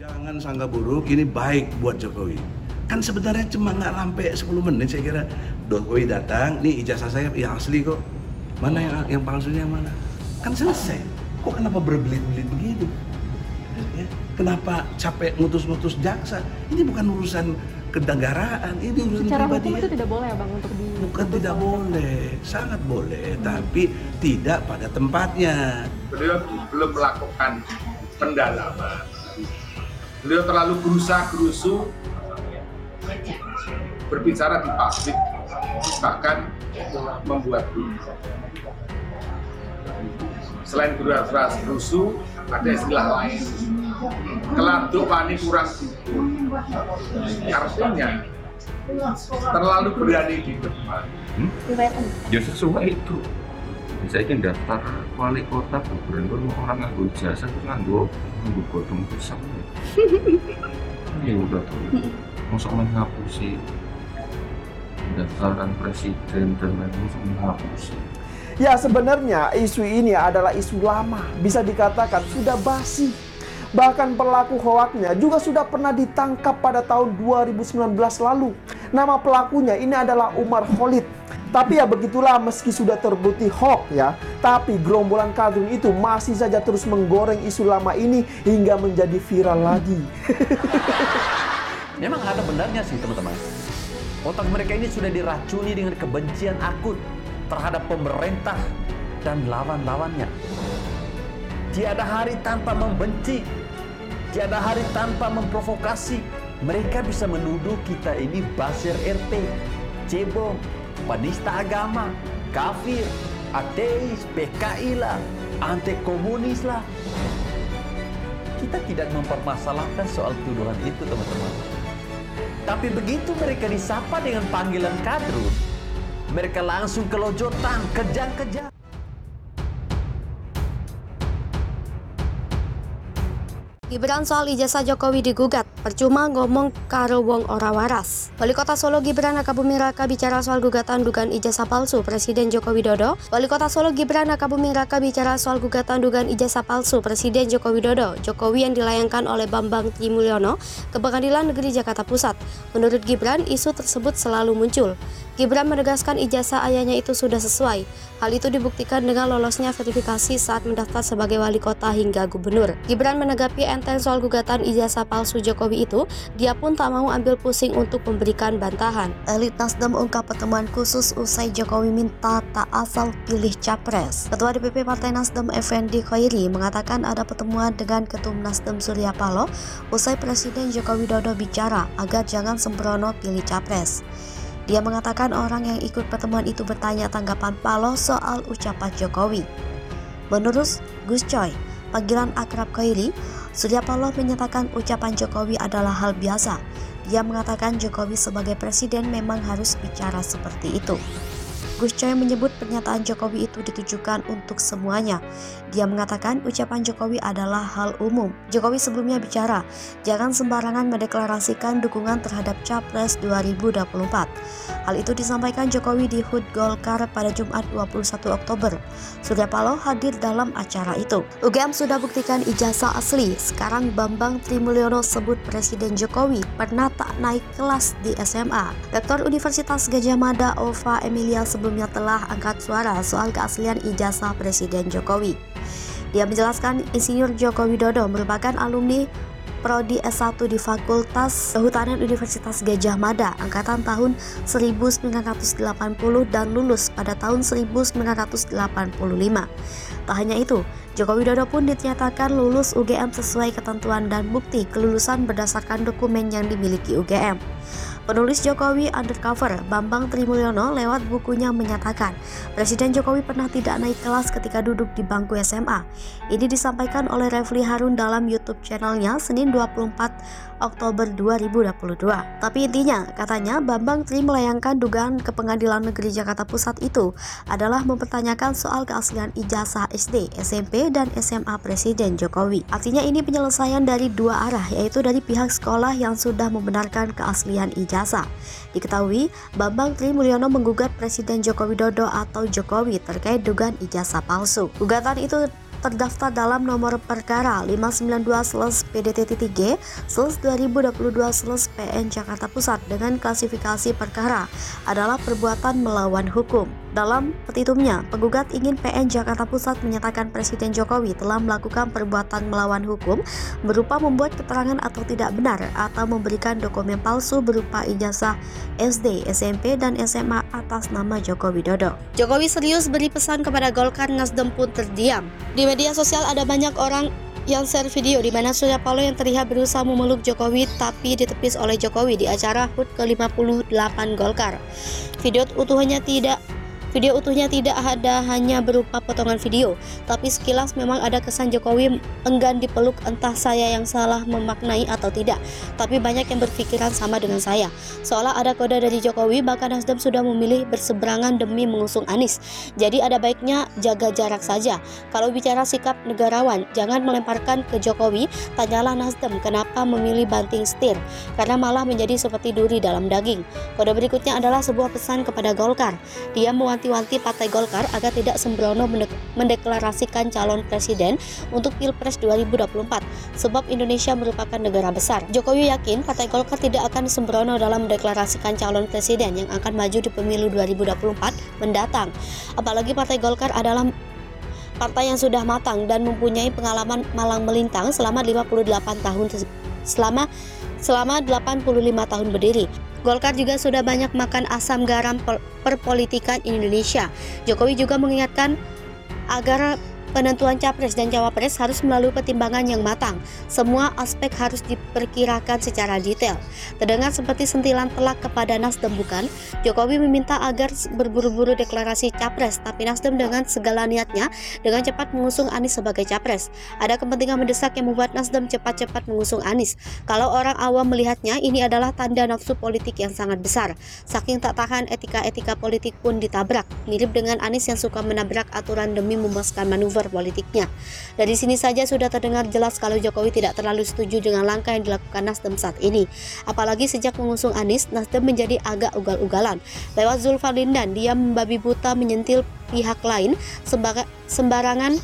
Jangan sangka buruk, ini baik buat Jokowi. Kan sebenarnya cuma nggak sampai 10 menit saya kira. Jokowi datang, nih ijazah saya yang asli kok. Mana yang palsunya mana? Kan selesai. Kok kenapa berbelit-belit begitu? Ya, kenapa capek ngutus-ngutus jaksa? Ini bukan urusan kenegaraan, ini urusan secara pribadi. hukum itu tidak boleh ya Bang untuk di Bukan tidak boleh, sangat boleh, tapi tidak pada tempatnya. Beliau belum melakukan pendalaman. Beliau terlalu gerusa-gerusu berbicara di publik, bahkan membuat selain gerusa-gerusu ada istilah lain, keladuk wani kurang tidur. Artinya terlalu berani di depan. Ya sesuai itu. Saya ingin daftar wali kota gubernur orang nganggo ijazah terus nganggo godong pisang. Ya udah tuh. Masa menghapusi pendaftaran presiden dan lain-lain menghapusi. Ya sebenarnya isu ini adalah isu lama, bisa dikatakan sudah basi. Bahkan pelaku hoaknya juga sudah pernah ditangkap pada tahun 2019 lalu. Nama pelakunya ini adalah Umar Khalid. Tapi ya begitulah, meski sudah terbukti hoax ya, tapi gerombolan kadrun itu masih saja terus menggoreng isu lama ini hingga menjadi viral lagi. Memang ada benarnya sih teman-teman. Otak mereka ini sudah diracuni dengan kebencian akut terhadap pemerintah dan lawan-lawannya. Tiada hari tanpa membenci, tiada hari tanpa memprovokasi. Mereka bisa menuduh kita ini basir RT, cebong, penista agama, kafir, ateis, PKI lah, anti komunis lah. Kita tidak mempermasalahkan soal tuduhan itu teman-teman. Tapi begitu mereka disapa dengan panggilan kadrun, mereka langsung kelojotan, kejang-kejang. Gibran soal ijazah Jokowi digugat, percuma ngomong karo wong ora waras. Wali Kota Solo Gibran Rakabuming Raka bicara soal gugatan dugaan ijazah palsu Presiden Joko Widodo. Wali Kota Solo Gibran Rakabuming Raka bicara soal gugatan dugaan ijazah palsu Presiden Joko Widodo, Jokowi yang dilayangkan oleh Bambang Trimulyono ke Pengadilan Negeri Jakarta Pusat. Menurut Gibran, isu tersebut selalu muncul. Gibran menegaskan ijazah ayahnya itu sudah sesuai. Hal itu dibuktikan dengan lolosnya verifikasi saat mendaftar sebagai wali kota hingga gubernur. Gibran menanggapi enteng soal gugatan ijazah palsu Jokowi itu, dia pun tak mau ambil pusing untuk memberikan bantahan. Elit Nasdem ungkap pertemuan khusus usai Jokowi minta tak asal pilih capres. Ketua DPP Partai Nasdem Effendi Khairi mengatakan ada pertemuan dengan Ketum Nasdem Surya Paloh usai Presiden Joko Widodo bicara agar jangan sembrono pilih capres. Dia mengatakan orang yang ikut pertemuan itu bertanya tanggapan Paloh soal ucapan Jokowi. Menurut Gus Coy, panggilan akrab Khairi, Surya Paloh menyatakan ucapan Jokowi adalah hal biasa. Dia mengatakan Jokowi sebagai presiden memang harus bicara seperti itu. Gus Coy menyebut pernyataan Jokowi itu ditujukan untuk semuanya. Dia mengatakan ucapan Jokowi adalah hal umum. Jokowi sebelumnya bicara, jangan sembarangan mendeklarasikan dukungan terhadap Capres 2024. Hal itu disampaikan Jokowi di HUT Golkar pada Jumat 21 Oktober. Surya Paloh hadir dalam acara itu. UGM sudah buktikan ijazah asli. Sekarang Bambang Trimulyono sebut Presiden Jokowi pernah tak naik kelas di SMA. Rektor Universitas Gadjah Mada Ova Emilia sebelumnya telah angkat suara soal keaslian ijazah Presiden Jokowi. Dia menjelaskan Insinyur Joko Widodo merupakan alumni Prodi S1 di Fakultas Kehutanan Universitas Gadjah Mada angkatan tahun 1980 dan lulus pada tahun 1985. Tak hanya itu, Joko Widodo pun dinyatakan lulus UGM sesuai ketentuan dan bukti kelulusan berdasarkan dokumen yang dimiliki UGM. Penulis Jokowi Undercover, Bambang Trimulyono lewat bukunya menyatakan Presiden Jokowi pernah tidak naik kelas ketika duduk di bangku SMA. Ini disampaikan oleh Refli Harun dalam YouTube channelnya Senin 24 Oktober 2022. Tapi intinya, katanya Bambang Tri melayangkan dugaan ke Pengadilan Negeri Jakarta Pusat itu adalah mempertanyakan soal keaslian ijazah SD, SMP, dan SMA Presiden Jokowi. Artinya ini penyelesaian dari dua arah, yaitu dari pihak sekolah yang sudah membenarkan keaslian ijazah. Diketahui, Bambang Trimulyono menggugat Presiden Joko Widodo atau Jokowi terkait dugaan ijazah palsu. Gugatan itu terdaftar dalam nomor perkara 592/PDT-G/2022/PN Jakarta Pusat dengan klasifikasi perkara adalah perbuatan melawan hukum. Dalam petitumnya, penggugat ingin PN Jakarta Pusat menyatakan Presiden Jokowi telah melakukan perbuatan melawan hukum berupa membuat keterangan atau tidak benar atau memberikan dokumen palsu berupa ijazah SD, SMP, dan SMA atas nama Joko Widodo. Jokowi serius beri pesan kepada Golkar, Nasdem pun terdiam. Di media sosial ada banyak orang yang share video di mana Surya Paloh yang terlihat berusaha memeluk Jokowi tapi ditepis oleh Jokowi di acara HUT ke-58 Golkar. Video utuhnya tidak ada hanya berupa potongan video, tapi sekilas memang ada kesan Jokowi enggan dipeluk, entah saya yang salah memaknai atau tidak, tapi banyak yang berpikiran sama dengan saya. Seolah ada kode dari Jokowi, bahkan Nasdem sudah memilih berseberangan demi mengusung Anies. Jadi ada baiknya jaga jarak saja. Kalau bicara sikap negarawan, jangan melemparkan ke Jokowi, tanyalah Nasdem kenapa memilih banting setir, karena malah menjadi seperti duri dalam daging. Kode berikutnya adalah sebuah pesan kepada Golkar. Dia mewanti Partai Golkar agar tidak sembrono mendeklarasikan calon presiden untuk Pilpres 2024 sebab Indonesia merupakan negara besar. Jokowi yakin Partai Golkar tidak akan sembrono dalam mendeklarasikan calon presiden yang akan maju di pemilu 2024 mendatang. Apalagi Partai Golkar adalah partai yang sudah matang dan mempunyai pengalaman malang melintang selama 85 tahun berdiri. Golkar juga sudah banyak makan asam garam perpolitikan Indonesia. Jokowi juga mengingatkan agar penentuan capres dan cawapres harus melalui pertimbangan yang matang. Semua aspek harus diperkirakan secara detail. Terdengar seperti sentilan telak kepada Nasdem, bukan? Jokowi meminta agar berburu-buru deklarasi capres, tapi Nasdem dengan segala niatnya dengan cepat mengusung Anies sebagai capres. Ada kepentingan mendesak yang membuat Nasdem cepat-cepat mengusung Anies. Kalau orang awam melihatnya, ini adalah tanda nafsu politik yang sangat besar. Saking tak tahan, etika-etika politik pun ditabrak. Mirip dengan Anies yang suka menabrak aturan demi memuaskan manuver politiknya. Dari sini saja sudah terdengar jelas kalau Jokowi tidak terlalu setuju dengan langkah yang dilakukan Nasdem saat ini. Apalagi sejak mengusung Anies, Nasdem menjadi agak ugal-ugalan. Lewat Zulfarlindan, dia membabi buta menyentil pihak lain, sembarangan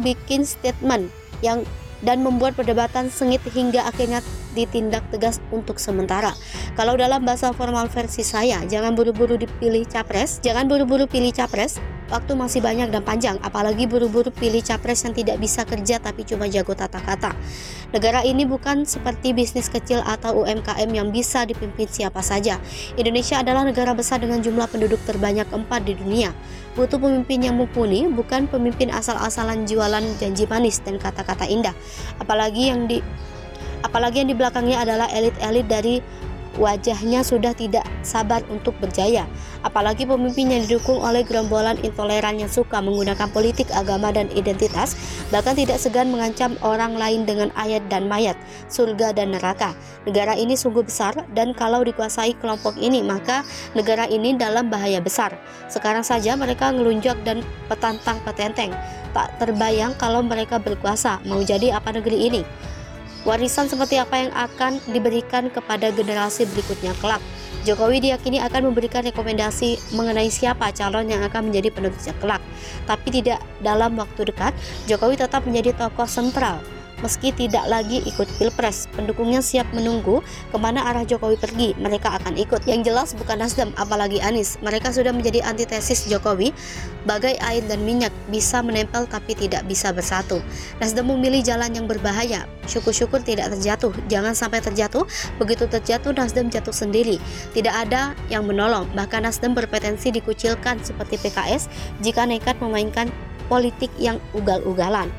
bikin statement dan membuat perdebatan sengit hingga akhirnya ditindak tegas untuk sementara. Kalau dalam bahasa formal versi saya, jangan buru-buru pilih capres, waktu masih banyak dan panjang, apalagi buru-buru pilih capres yang tidak bisa kerja tapi cuma jago tata kata. Negara ini bukan seperti bisnis kecil atau UMKM yang bisa dipimpin siapa saja. Indonesia adalah negara besar dengan jumlah penduduk terbanyak keempat di dunia. Butuh pemimpin yang mumpuni, bukan pemimpin asal-asalan jualan janji manis dan kata-kata indah. Apalagi yang di belakangnya adalah elit-elit dari wajahnya sudah tidak sabar untuk berjaya. Apalagi pemimpin yang didukung oleh gerombolan intoleran yang suka menggunakan politik, agama, dan identitas, bahkan tidak segan mengancam orang lain dengan ayat dan mayat, surga dan neraka. Negara ini sungguh besar, dan kalau dikuasai kelompok ini, maka negara ini dalam bahaya besar. Sekarang saja mereka ngelunjak dan petantang petenteng. Tak terbayang kalau mereka berkuasa, mau jadi apa negeri ini? Warisan seperti apa yang akan diberikan kepada generasi berikutnya kelak? Jokowi diyakini akan memberikan rekomendasi mengenai siapa calon yang akan menjadi penerusnya kelak. Tapi tidak dalam waktu dekat, Jokowi tetap menjadi tokoh sentral. Meski tidak lagi ikut Pilpres, pendukungnya siap menunggu kemana arah Jokowi pergi, mereka akan ikut. Yang jelas bukan Nasdem, apalagi Anies. Mereka sudah menjadi antitesis Jokowi, bagai air dan minyak, bisa menempel tapi tidak bisa bersatu. Nasdem memilih jalan yang berbahaya, syukur-syukur tidak terjatuh. Jangan sampai terjatuh, begitu terjatuh Nasdem jatuh sendiri. Tidak ada yang menolong, bahkan Nasdem berpotensi dikucilkan seperti PKS jika nekat memainkan politik yang ugal-ugalan.